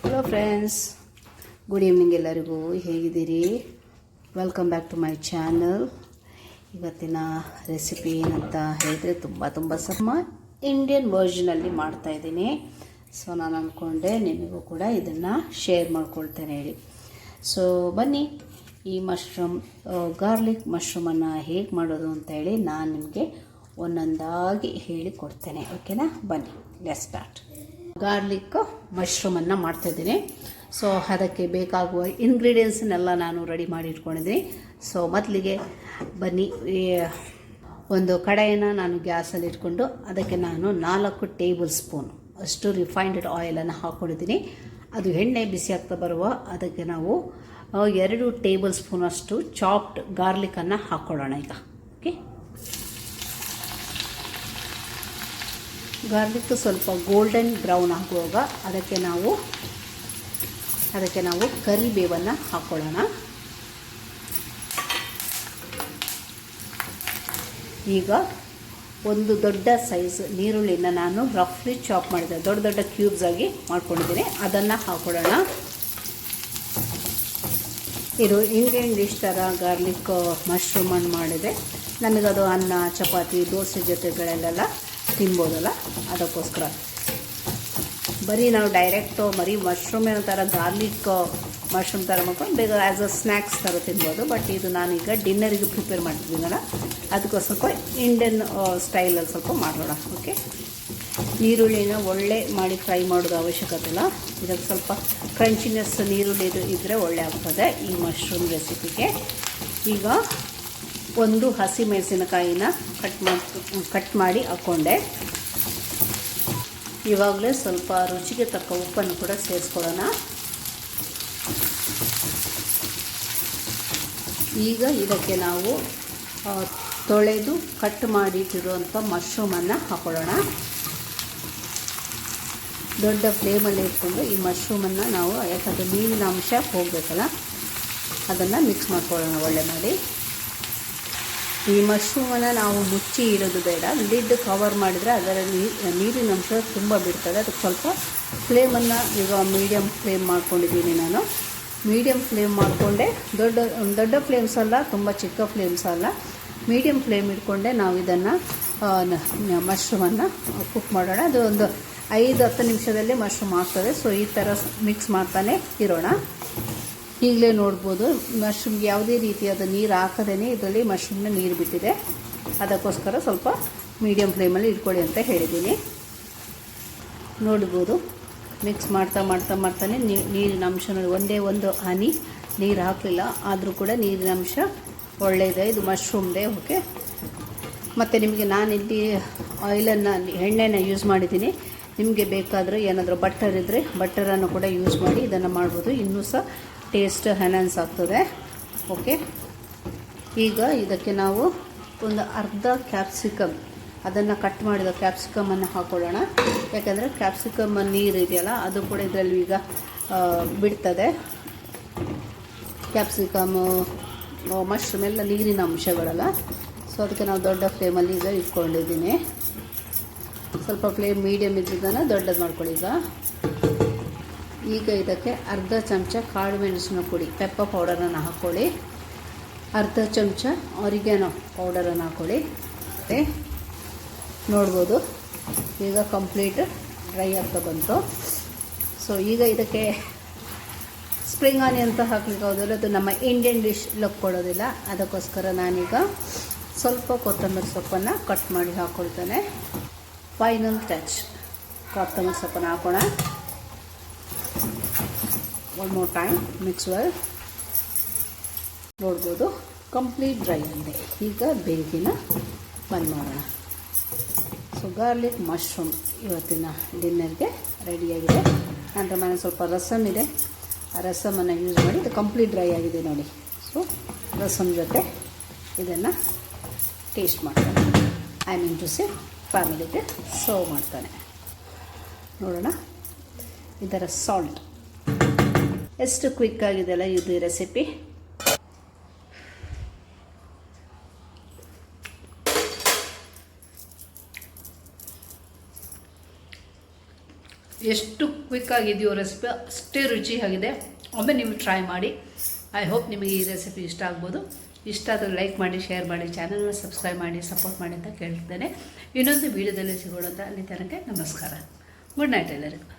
Hello friends, good evening ಎಲ್ಲರಿಗೂ. ಹೇಗಿದ್ದೀರಿ? Welcome back to my channel. ಇವತ್ತಿನ ರೆಸಿಪಿ ಏನಂತ ಹೇಳಿದರೆ ತುಂಬ ಸಮ ಇಂಡಿಯನ್ ವರ್ಷನಲ್ಲಿ ಮಾಡ್ತಾಯಿದ್ದೀನಿ. ಸೊ ನಾನು ಅಂದ್ಕೊಂಡೆ ನಿಮಗೂ ಕೂಡ ಇದನ್ನು ಶೇರ್ ಮಾಡ್ಕೊಳ್ತೇನೆ ಹೇಳಿ. ಸೊ ಬನ್ನಿ, ಈ ಗಾರ್ಲಿಕ್ ಮಶ್ರೂಮನ್ನು ಹೇಗೆ ಮಾಡೋದು ಅಂತ ಹೇಳಿ ನಾನು ನಿಮಗೆ ಒಂದೊಂದಾಗಿ ಹೇಳಿಕೊಡ್ತೇನೆ. ಓಕೆನಾ? ಬನ್ನಿ, ಲೆಟ್ಸ್ ಸ್ಟಾರ್ಟ್. ಗಾರ್ಲಿಕ್ ಮಶ್ರೂಮನ್ನು ಮಾಡ್ತಾಯಿದ್ದೀನಿ. ಸೊ ಅದಕ್ಕೆ ಬೇಕಾಗುವ ಇಂಗ್ರೀಡಿಯೆಂಟ್ಸನ್ನೆಲ್ಲ ನಾನು ರೆಡಿ ಮಾಡಿ ಇಟ್ಕೊಂಡಿದ್ದೀನಿ. ಸೊ ಮೊದಲಿಗೆ ಬನ್ನಿ, ಒಂದು ಕಡಾಯಿನ ನಾನು ಗ್ಯಾಸಲ್ಲಿ ಇಟ್ಕೊಂಡು ಅದಕ್ಕೆ ನಾನು 4 ಟೇಬಲ್ ಸ್ಪೂನ್ ಅಷ್ಟು ರಿಫೈನ್ಡ್ ಆಯಿಲನ್ನು ಹಾಕ್ಕೊಂಡಿದ್ದೀನಿ. ಅದು ಎಣ್ಣೆ ಬಿಸಿ ಆಗ್ತಾ ಬರುವ ಅದಕ್ಕೆ ನಾವು 2 ಟೇಬಲ್ ಸ್ಪೂನ್ ಅಷ್ಟು ಚಾಪ್ಡ್ ಗಾರ್ಲಿಕನ್ನು ಹಾಕ್ಕೊಳ್ಳೋಣ. ಈಗ ಓಕೆ, ಗಾರ್ಲಿಕ್ ಸ್ವಲ್ಪ ಗೋಲ್ಡನ್ ಬ್ರೌನ್ ಆಗುವಾಗ ಅದಕ್ಕೆ ನಾವು ಕರಿಬೇವನ್ನು ಹಾಕ್ಕೊಳ್ಳೋಣ. ಈಗ ಒಂದು ದೊಡ್ಡ ಸೈಜ್ ನೀರುಳ್ಳಿನ ನಾನು ರಫ್ಲಿ ಚಾಪ್ ಮಾಡಿದೆ, ದೊಡ್ಡ ಕ್ಯೂಬ್ಸ್ ಆಗಿ ಮಾಡ್ಕೊಂಡಿದ್ದೀನಿ. ಅದನ್ನು ಹಾಕ್ಕೊಳ್ಳೋಣ. ಇದು ಇಂಡಿಯನ್ ಡಿಶ್ ಥರ ಗಾರ್ಲಿಕ್ ಮಶ್ರೂಮನ್ನು ಮಾಡಿದೆ. ನಮಗದು ಅನ್ನ, ಚಪಾತಿ, ದೋಸೆ ಜೊತೆಗಳಲ್ಲೆಲ್ಲ ತಿನ್ಬೋದಲ್ಲ, ಅದಕ್ಕೋಸ್ಕರ. ಬರೀ ನಾವು ಡೈರೆಕ್ಟು ಮಶ್ರೂಮ್ ಥರ ಗಾರ್ಲಿಕ್ ಮಶ್ರೂಮ್ ಥರ ಮಾಡ್ಕೊಂಡು ಬೇಗ ಆ್ಯಸ್ ಅ ಸ್ನ್ಯಾಕ್ಸ್ ಥರ ತಿನ್ಬೋದು. ಬಟ್ ಇದು ನಾನೀಗ ಡಿನ್ನರಿಗೆ ಪ್ರಿಪೇರ್ ಮಾಡ್ತಿದ್ದೀನಲ್ಲ, ಅದಕ್ಕೋಸ್ಕರ ಇಂಡಿಯನ್ ಸ್ಟೈಲಲ್ಲಿ ಸ್ವಲ್ಪ ಮಾಡೋಣ. ಓಕೆ, ನೀರುಳ್ಳಿನ ಒಳ್ಳೆ ಮಾಡಿ ಫ್ರೈ ಮಾಡೋದು ಅವಶ್ಯಕತೆ ಇಲ್ಲ. ಇದಕ್ಕೆ ಸ್ವಲ್ಪ ಕ್ರಂಚಿನೆಸ್ ನೀರುಳ್ಳಿ ಇದ್ದರೆ ಒಳ್ಳೆ ಆಗ್ತದೆ ಈ ಮಶ್ರೂಮ್ ರೆಸಿಪಿಗೆ. ಈಗ ಒಂದು ಹಸಿ ಮೆಣಸಿನಕಾಯಿನ ಕಟ್ ಮಾಡಿ ಹಾಕ್ಕೊಂಡೆ. ಇವಾಗಲೇ ಸ್ವಲ್ಪ ರುಚಿಗೆ ತಕ್ಕ ಉಪ್ಪನ್ನು ಕೂಡ ಸೇರಿಸ್ಕೊಳ್ಳೋಣ. ಈಗ ಇದಕ್ಕೆ ನಾವು ತೊಳೆದು ಕಟ್ ಮಾಡಿಟ್ಟಿರುವಂಥ ಮಶ್ರೂಮನ್ನು ಹಾಕ್ಕೊಳ್ಳೋಣ. ದೊಡ್ಡ ಫ್ಲೇಮಲ್ಲಿ ಇಟ್ಕೊಂಡು ಈ ಮಶ್ರೂಮನ್ನು ನಾವು, ಯಾಕಂದರೆ ನೀರಿನ ಅಂಶ ಹೋಗಬೇಕಲ್ಲ, ಅದನ್ನು ಮಿಕ್ಸ್ ಮಾಡ್ಕೊಳ್ಳೋಣ ಒಳ್ಳೆ ಮಾಡಿ. ಈ ಮಶ್ರೂಮನ್ನು ನಾವು ಮುಚ್ಚಿ ಇಡೋದು ಬೇಡ, ಲಿಡ್ ಕವರ್ ಮಾಡಿದರೆ ಅದರ ನೀರಿನ ಅಂಶ ತುಂಬ ಬಿಡ್ತದೆ. ಅದಕ್ಕೆ ಸ್ವಲ್ಪ ಫ್ಲೇಮನ್ನು ಈಗ ಮೀಡಿಯಮ್ ಫ್ಲೇಮ್ ಮಾಡ್ಕೊಂಡಿದ್ದೀನಿ ನಾನು. ಮೀಡಿಯಮ್ ಫ್ಲೇಮ್ ಮಾಡಿಕೊಂಡೆ, ದೊಡ್ಡ ಫ್ಲೇಮ್ಸ್ ಅಲ್ಲ, ತುಂಬ ಚಿಕ್ಕ ಫ್ಲೇಮ್ಸ್ ಅಲ್ಲ, ಮೀಡಿಯಮ್ ಫ್ಲೇಮ್ ಇಟ್ಕೊಂಡೆ ನಾವು ಇದನ್ನು ಮಶ್ರೂಮನ್ನು ಕುಕ್ ಮಾಡೋಣ. ಅದು ಒಂದು 5-10 ನಿಮಿಷದಲ್ಲಿ ಮಶ್ರೂಮ್ ಆಗ್ತದೆ. ಸೊ ಈ ಥರ ಮಿಕ್ಸ್ ಮಾಡ್ತಾನೆ ಇರೋಣ. ಈಗಲೇ ನೋಡ್ಬೋದು, ಮಶ್ರೂಮ್ಗೆ ಯಾವುದೇ ರೀತಿಯಾದ ನೀರು ಹಾಕದೇ ಇದರಲ್ಲಿ ಮಶ್ರೂಮ್ನ ನೀರು ಬಿಟ್ಟಿದೆ. ಅದಕ್ಕೋಸ್ಕರ ಸ್ವಲ್ಪ ಮೀಡಿಯಮ್ ಫ್ಲೇಮಲ್ಲಿ ಇಟ್ಕೊಳ್ಳಿ ಅಂತ ಹೇಳಿದ್ದೀನಿ. ನೋಡ್ಬೋದು, ಮಿಕ್ಸ್ ಮಾಡ್ತಾನೆ ನೀರಿನ ಅಂಶ ನೋಡಿ, ಒಂದೇ ಒಂದು ಹನಿ ನೀರು ಹಾಕಲಿಲ್ಲ, ಆದರೂ ಕೂಡ ನೀರಿನ ಅಂಶ ಒಳ್ಳೆಯದೇ. ಇದು ಮಶ್ರೂಮ್ದೇ. ಓಕೆ, ಮತ್ತು ನಿಮಗೆ ನಾನಿಲ್ಲಿ ಎಣ್ಣೆನ ಯೂಸ್ ಮಾಡಿದ್ದೀನಿ. ನಿಮಗೆ ಬೇಕಾದರೆ ಏನಾದರೂ ಬಟರ್ ಇದ್ದರೆ ಬಟರನ್ನು ಕೂಡ ಯೂಸ್ ಮಾಡಿ ಇದನ್ನು ಮಾಡ್ಬೋದು, ಇನ್ನೂ ಸಹ ಟೇಸ್ಟ್ ಎನ್ಹಾನ್ಸ್ ಆಗ್ತದೆ. ಓಕೆ, ಈಗ ಇದಕ್ಕೆ ನಾವು ಒಂದು ಅರ್ಧ ಕ್ಯಾಪ್ಸಿಕಮ್, ಅದನ್ನು ಕಟ್ ಮಾಡಿದ ಕ್ಯಾಪ್ಸಿಕಮನ್ನು ಹಾಕ್ಕೊಳ್ಳೋಣ. ಯಾಕಂದರೆ ಕ್ಯಾಪ್ಸಿಕಮ್ ನೀರು ಇದೆಯಲ್ಲ, ಅದು ಕೂಡ ಇದರಲ್ಲಿ ಈಗ ಬಿಡ್ತದೆ. ಕ್ಯಾಪ್ಸಿಕಮು, ಮಶ್ರೂಮ್ ಎಲ್ಲ ನೀರಿನ ಅಂಶಗಳಲ್ಲ. ಸೊ ಅದಕ್ಕೆ ನಾವು ದೊಡ್ಡ ಫ್ಲೇಮಲ್ಲಿ ಈಗ ಇಟ್ಕೊಂಡಿದ್ದೀನಿ. ಸ್ವಲ್ಪ ಫ್ಲೇಮ್ ಮೀಡಿಯಮ್ ಇದ್ದಿದ್ದನ್ನು ದೊಡ್ಡದು ಮಾಡ್ಕೊಳ್ಳಿ. ಈಗ ಇದಕ್ಕೆ ಅರ್ಧ ಚಮಚ ಕಾಳು ಮೆಣಸಿನ ಪುಡಿ, ಪೆಪ್ಪರ್ ಪೌಡರನ್ನು ಹಾಕ್ಕೊಳ್ಳಿ. ಅರ್ಧ ಚಮಚ ಆರಿಗ್ಯಾನೋ ಪೌಡರನ್ನು ಹಾಕ್ಕೊಳ್ಳಿ. ಮತ್ತು ನೋಡ್ಬೋದು ಈಗ ಕಂಪ್ಲೀಟ್ ಡ್ರೈ ಆಗ್ತಾ ಬಂತು. ಸೊ ಈಗ ಇದಕ್ಕೆ ಸ್ಪ್ರಿಂಗ್ ಆನಿಯನ್ ಅಂತ ಹಾಕ್ಲಿಕ್ಕೆ ಹೋದರೆ ಅದು ನಮ್ಮ ಇಂಡಿಯನ್ ಡಿಶ್ ಲುಕ್ ಕೊಡೋದಿಲ್ಲ. ಅದಕ್ಕೋಸ್ಕರ ನಾನೀಗ ಸ್ವಲ್ಪ ಕೊತ್ತಂಬರಿ ಸೊಪ್ಪನ್ನು ಕಟ್ ಮಾಡಿ ಹಾಕ್ಕೊಳ್ತೇನೆ. ಫೈನಲ್ ಟಚ್, ಕೊತ್ತಂಬರಿ ಸೊಪ್ಪನ್ನು ಹಾಕೋಣ. One more time mix well. ನೋಡ್ಬೋದು ಕಂಪ್ಲೀಟ್ ಡ್ರೈ ಆಗಿದೆ. ಈಗ ಬೇಗಿನ ಬಂದ್ ಮಾಡೋಣ. ಸೊ ಗಾರ್ಲಿಕ್ ಮಶ್ರೂಮ್ ಇವತ್ತಿನ ಡಿನ್ನರ್ಗೆ ರೆಡಿಯಾಗಿದೆ. ನಂತರ ಮನೆ ಸ್ವಲ್ಪ ರಸಮ್ ಇದೆ, ಆ ರಸಮನ್ನು ಯೂಸ್ ಮಾಡಿ, ಇದು ಕಂಪ್ಲೀಟ್ ಡ್ರೈ ಆಗಿದೆ ನೋಡಿ. ಸೊ ರಸಮ್ ಜೊತೆ ಇದನ್ನು ಟೇಸ್ಟ್ ಮಾಡ್ತಾನೆ. ಐ ಮೀನ್ ಟು ಸೇ ಫ್ಯಾಮಿಲಿಗೆ ಸರ್ವ್ ಮಾಡ್ತಾನೆ. ನೋಡೋಣ ಇದರ ಸಾಲ್ಟ್ ಎಷ್ಟು ಕ್ವಿಕ್ ಆಗಿದೆಯಲ್ಲ ಇದು ರೆಸಿಪಿ. ಎಷ್ಟು ಕ್ವಿಕ್ಕಾಗಿದೆಯೋ ರೆಸಿಪಿ ಅಷ್ಟೇ ರುಚಿಯಾಗಿದೆ. ಒಮ್ಮೆ ನೀವು ಟ್ರೈ ಮಾಡಿ. ಐ ಹೋಪ್ ನಿಮಗೆ ಈ ರೆಸಿಪಿ ಇಷ್ಟ ಆಗ್ಬೋದು. ಇಷ್ಟ ಆದರೆ ಲೈಕ್ ಮಾಡಿ, ಶೇರ್ ಮಾಡಿ, ಚಾನಲ್ನ ಸಬ್ಸ್ಕ್ರೈಬ್ ಮಾಡಿ, ಸಪೋರ್ಟ್ ಮಾಡಿ ಅಂತ ಕೇಳ್ತಿದ್ದೇನೆ. ಇನ್ನೊಂದು ವೀಡಿಯೋದಲ್ಲಿ ಸಿಗೋಣ. ಅಲ್ಲಿ ತನಕ ನಮಸ್ಕಾರ. ಗುಡ್ ನೈಟ್ ಎಲ್ಲರಿಗೂ.